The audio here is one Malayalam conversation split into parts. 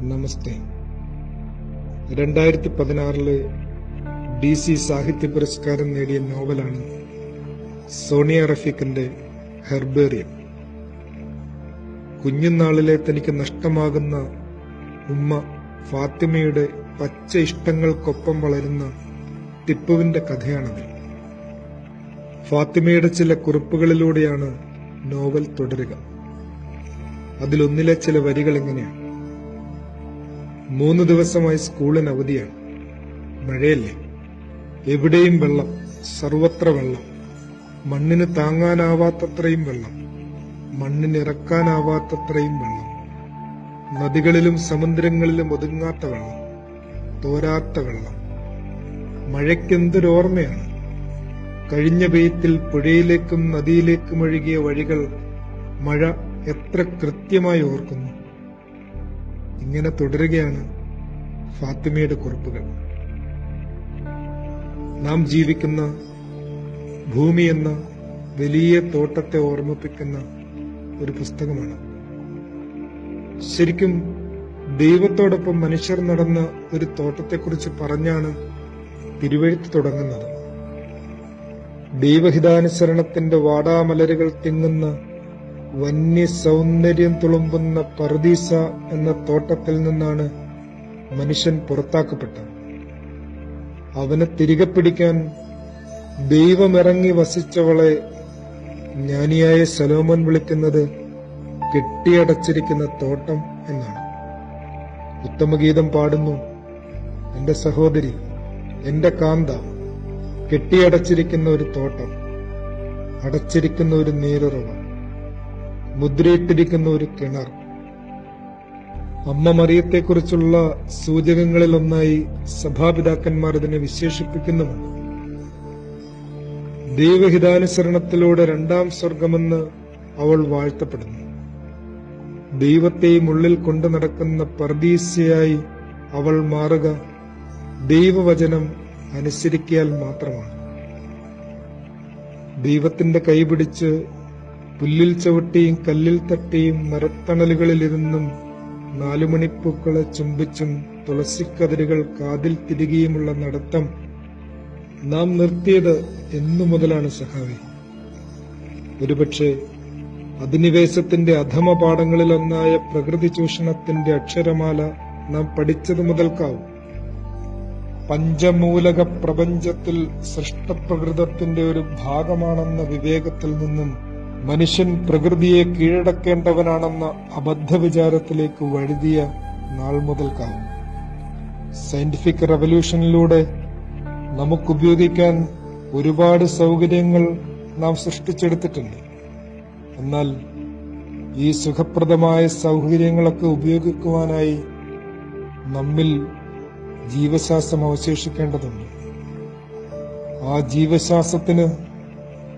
നമസ്തേ. 2016 DC സാഹിത്യ പുരസ്കാരം നേടിയ നോവലാണ് സോണിയ റഫീഖിന്റെ ഹെർബേറിയം. കുഞ്ഞുനാളിലെ തനിക്ക് നഷ്ടമാകുന്ന ഉമ്മ ഫാത്തിമയുടെ പച്ച ഇഷ്ടങ്ങൾക്കൊപ്പം വളരുന്ന ടിപ്പുവിന്റെ കഥയാണത്. ഫാത്തിമയുടെ ചില കുറിപ്പുകളിലൂടെയാണ് നോവൽ തുടരുക. അതിലൊന്നിലെ ചില വരികൾ ഇങ്ങനെയാണ്: 3 ദിവസമായി സ്കൂളിന് അവധിയാണ്. മഴയല്ലേ, എവിടെയും വെള്ളം, സർവത്ര വെള്ളം, മണ്ണിന് താങ്ങാനാവാത്തത്രയും വെള്ളം, മണ്ണിനിറക്കാനാവാത്തത്രയും വെള്ളം, നദികളിലും സമുദ്രങ്ങളിലും ഒതുങ്ങാത്ത വെള്ളം, തോരാത്ത വെള്ളം. മഴയ്ക്കെന്തൊരോർമ്മയാണ്! കഴിഞ്ഞ പെയ്ത്തിൽ പുഴയിലേക്കും നദിയിലേക്കും ഒഴുകിയ വഴികൾ മഴ എത്ര കൃത്യമായി ഓർക്കുന്നു. ഇങ്ങനെ തുടരുകയാണ് ഫാത്തിമയുടെ കുറിപ്പുകൾ. നാം ജീവിക്കുന്ന ഭൂമി എന്ന വലിയ തോട്ടത്തെ ഓർമ്മിപ്പിക്കുന്ന ഒരു പുസ്തകമാണ്. ശരിക്കും ദൈവത്തോടൊപ്പം മനുഷ്യർ നടന്ന ഒരു തോട്ടത്തെക്കുറിച്ച് പറഞ്ഞാണ് തിരുവെഴുത്ത് തുടങ്ങുന്നത്. ദൈവഹിതാനുസരണത്തിന്റെ വാടാമലരുകൾ തിങ്ങുന്ന വന്യ സൗന്ദര്യം തുളുമ്പുന്ന പർദീസ എന്ന തോട്ടത്തിൽ നിന്നാണ് മനുഷ്യൻ പുറത്താക്കപ്പെട്ടത്. അവനെ തിരികെ പിടിക്കാൻ ദൈവമിറങ്ങി വസിച്ചവളെ ജ്ഞാനിയായ ശലോമോൻ വിളിക്കുന്നത് കെട്ടിയടച്ചിരിക്കുന്ന തോട്ടം എന്നാണ്. ഉത്തമഗീതം പാടുന്നു: എന്റെ സഹോദരി, എന്റെ കാന്ത, കെട്ടിയടച്ചിരിക്കുന്ന ഒരു തോട്ടം, അടച്ചിരിക്കുന്ന ഒരു നീരുറവ, മുദ്രയിട്ടിരിക്കുന്ന ഒരു കിണർ. അമ്മ മറിയത്തെക്കുറിച്ചുള്ള സൂചകങ്ങളിലൊന്നായി സഭാപിതാക്കന്മാർ ഇതിനെ വിശേഷിപ്പിക്കുന്നുമുണ്ട്. ദൈവഹിതാനുസരണത്തിലൂടെ 2ാം സ്വർഗമെന്ന് അവൾ വാഴ്ത്തപ്പെടുന്നു. ദൈവത്തെയും ഉള്ളിൽ കൊണ്ടു നടക്കുന്ന പർദീസയായി അവൾ മാറുക ദൈവവചനം അനുസരിക്കിയാൽ മാത്രമാണ്. ദൈവത്തിന്റെ കൈപിടിച്ച് പുല്ലിൽ ചവിട്ടിയും കല്ലിൽ തട്ടിയും മരത്തണലുകളിലിരുന്നും 4 മണിപ്പൂക്കളെ ചുംബിച്ചും തുളസിക്കതിരുകൾ കാതിൽ തിരികെയുമുള്ള നടത്തം നാം നിർത്തിയത് എന്നു മുതലാണ് സഖാവി? ഒരുപക്ഷെ അധിനിവേശത്തിന്റെ അധമപാഠങ്ങളിലൊന്നായ പ്രകൃതി ചൂഷണത്തിന്റെ അക്ഷരമാല നാം പഠിച്ചത് മുതൽക്കാവും. പഞ്ചമൂലക പ്രപഞ്ചത്തിൽ സൃഷ്ടപ്രകൃതത്തിന്റെ ഒരു ഭാഗമാണെന്ന വിവേകത്തിൽ നിന്നും മനുഷ്യൻ പ്രകൃതിയെ കീഴടക്കേണ്ടവനാണെന്ന അബദ്ധവിചാരത്തിലേക്ക് വഴുതിയ നാൾ മുതൽക്കാവും. സയന്റിഫിക് റവല്യൂഷനിലൂടെ നമുക്കുപയോഗിക്കാൻ ഒരുപാട് സൗകര്യങ്ങൾ നാം സൃഷ്ടിച്ചെടുത്തിട്ടുണ്ട്. എന്നാൽ ഈ സുഖപ്രദമായ സൗകര്യങ്ങളൊക്കെ ഉപയോഗിക്കുവാനായി നമ്മിൽ ജീവശ്വാസം അവശേഷിക്കേണ്ടതുണ്ട്. ആ ജീവശ്വാസത്തിന്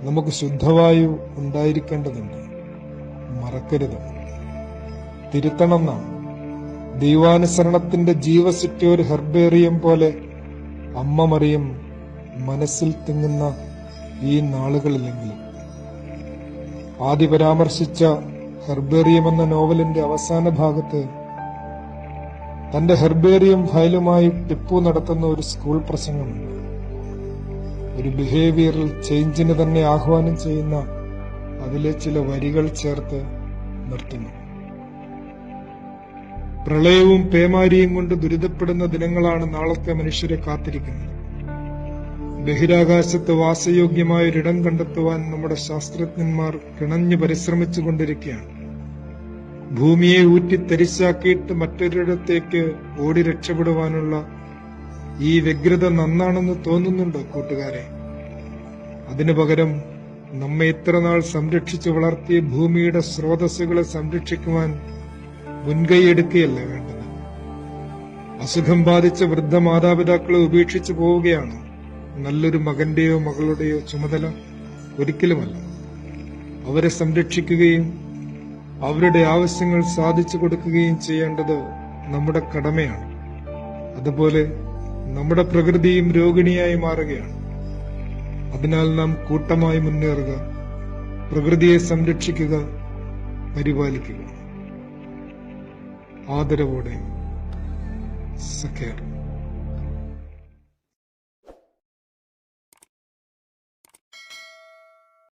നമുക്ക് ശുദ്ധവായു ഉണ്ടായിരിക്കേണ്ടതുണ്ട്. മറക്കരുത്, തിരുത്തണം. നാം ദൈവാനുസരണത്തിന്റെ ജീവസുറ്റ ഒരു ഹെർബേറിയം പോലെ അമ്മ മറിയം മനസ്സിൽ തിങ്ങുന്ന ഈ നാളുകളിലെങ്കിലും. ആദ്യ പരാമർശിച്ച ഹെർബേറിയം എന്ന നോവലിന്റെ അവസാന ഭാഗത്ത് തന്റെ ഹെർബേറിയം ഫയലുമായി ടിപ്പു നടത്തുന്ന ഒരു സ്കൂൾ പ്രസംഗമുണ്ട്. ഒരു ബിഹേവിയറൽ ചേഞ്ചിന് തന്നെ ആഹ്വാനം ചെയ്യുന്ന അതിലെ ചില വരികൾ ചേർത്ത് നിർത്തുന്നു. പ്രളയവും പേമാരിയും കൊണ്ട് ദുരിതപ്പെടുന്ന ദിനങ്ങളാണ് നാളത്തെ മനുഷ്യരെ കാത്തിരിക്കുന്നത്. ബഹിരാകാശത്ത് വാസയോഗ്യമായ ഒരിടം കണ്ടെത്തുവാൻ നമ്മുടെ ശാസ്ത്രജ്ഞന്മാർ കിണഞ്ഞു പരിശ്രമിച്ചുകൊണ്ടിരിക്കുകയാണ്. ഭൂമിയെ ഊറ്റിത്തരിശാക്കിയിട്ട് മറ്റൊരിടത്തേക്ക് ഓടി രക്ഷപ്പെടുവാനുള്ള ഈ വ്യഗ്രത നന്നാണെന്ന് തോന്നുന്നുണ്ടോ കൂട്ടുകാരെ? അതിനു പകരം നമ്മെ ഇത്രനാൾ സംരക്ഷിച്ചു വളർത്തിയ ഭൂമിയുടെ സ്രോതസ്സുകളെ സംരക്ഷിക്കുവാൻ മുൻകൈയെടുക്കുകയല്ല വേണ്ടത്. അസുഖം ബാധിച്ച വൃദ്ധ മാതാപിതാക്കളെ ഉപേക്ഷിച്ചു പോവുകയാണോ നല്ലൊരു മകന്റെയോ മകളുടെയോ ചുമതല? ഒരിക്കലുമല്ല. അവരെ സംരക്ഷിക്കുകയും അവരുടെ ആവശ്യങ്ങൾ സാധിച്ചു കൊടുക്കുകയും ചെയ്യേണ്ടത് നമ്മുടെ കടമയാണ്. അതുപോലെ നമ്മുടെ പ്രകൃതിയും രോഗിണിയായി മാറുകയാണ്. അതിനാൽ നാം കൂട്ടമായി മുന്നേറുക, പ്രകൃതിയെ സംരക്ഷിക്കുക, പരിപാലിക്കുക. ആദരവോടെ സഖ്യ